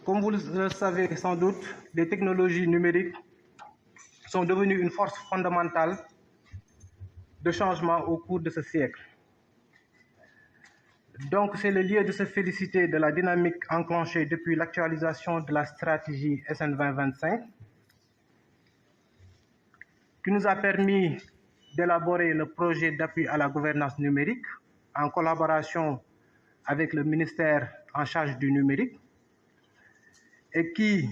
Comme vous le savez sans doute, les technologies numériques sont devenues une force fondamentale de changement au cours de ce siècle. Donc, c'est le lieu de se féliciter de la dynamique enclenchée depuis l'actualisation de la stratégie SN 2025, qui nous a permis d'élaborer le projet d'appui à la gouvernance numérique en collaboration avec le ministère en charge du numérique et qui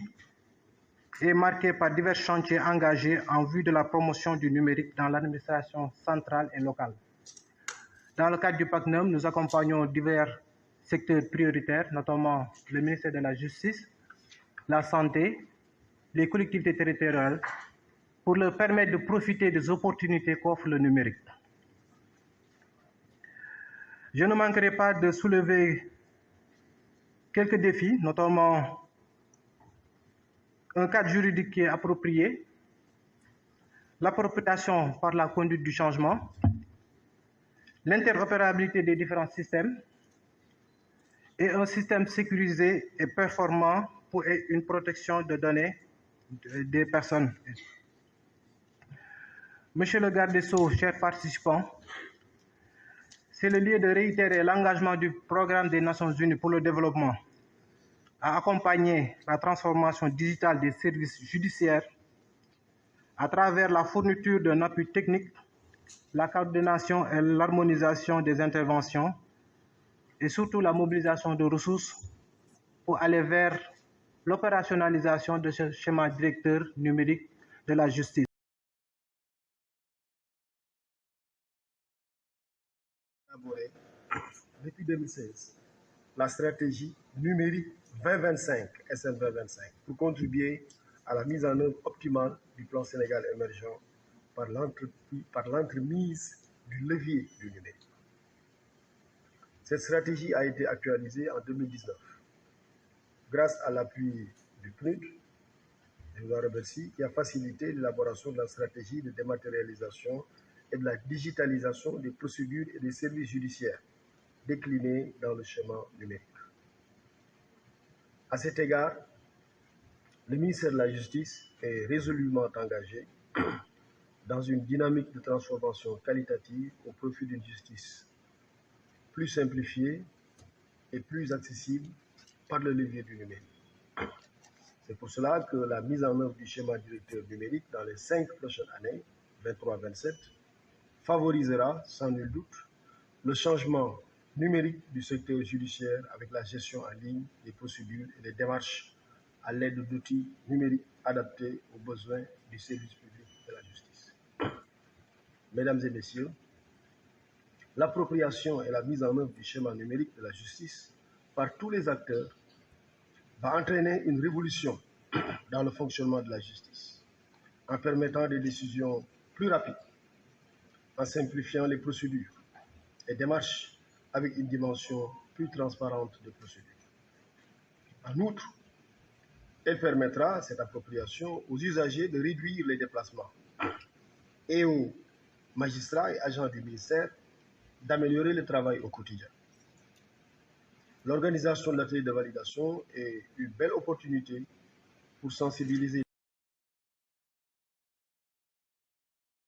est marqué par divers chantiers engagés en vue de la promotion du numérique dans l'administration centrale et locale. Dans le cadre du PACNUM, nous accompagnons divers secteurs prioritaires, notamment le ministère de la Justice, la Santé, les collectivités territoriales, pour leur permettre de profiter des opportunités qu'offre le numérique. Je ne manquerai pas de soulever quelques défis, notamment un cadre juridique qui est approprié, l'appropriation par la conduite du changement, l'interopérabilité des différents systèmes et un système sécurisé et performant pour une protection de données des personnes. Monsieur le garde des Sceaux, chers participants, c'est le lieu de réitérer l'engagement du Programme des Nations Unies pour le développement à accompagner la transformation digitale des services judiciaires à travers la fourniture d'un appui technique, la coordination et l'harmonisation des interventions et surtout la mobilisation de ressources pour aller vers l'opérationnalisation de ce schéma directeur numérique de la justice. Depuis 2016, la stratégie numérique 2025, SN 2025, pour contribuer à la mise en œuvre optimale du plan Sénégal émergent par l'entremise du levier du numérique. Cette stratégie a été actualisée en 2019 grâce à l'appui du PNUD, je vous en remercie, qui a facilité l'élaboration de la stratégie de dématérialisation et de la digitalisation des procédures et des services judiciaires déclinés dans le schéma numérique. À cet égard, le ministère de la Justice est résolument engagé dans une dynamique de transformation qualitative au profit d'une justice plus simplifiée et plus accessible par le levier du numérique. C'est pour cela que la mise en œuvre du schéma directeur numérique dans les 5 prochaines années, 23-27, favorisera sans nul doute le changement numérique du secteur judiciaire avec la gestion en ligne des procédures et des démarches à l'aide d'outils numériques adaptés aux besoins du service public de la justice. Mesdames et messieurs, l'appropriation et la mise en œuvre du schéma numérique de la justice par tous les acteurs va entraîner une révolution dans le fonctionnement de la justice, en permettant des décisions plus rapides, en simplifiant les procédures et démarches avec une dimension plus transparente de procédure. En outre, elle permettra, cette appropriation, aux usagers de réduire les déplacements et aux magistrats et agents du ministère d'améliorer le travail au quotidien. L'organisation de l'atelier de validation est une belle opportunité pour sensibiliser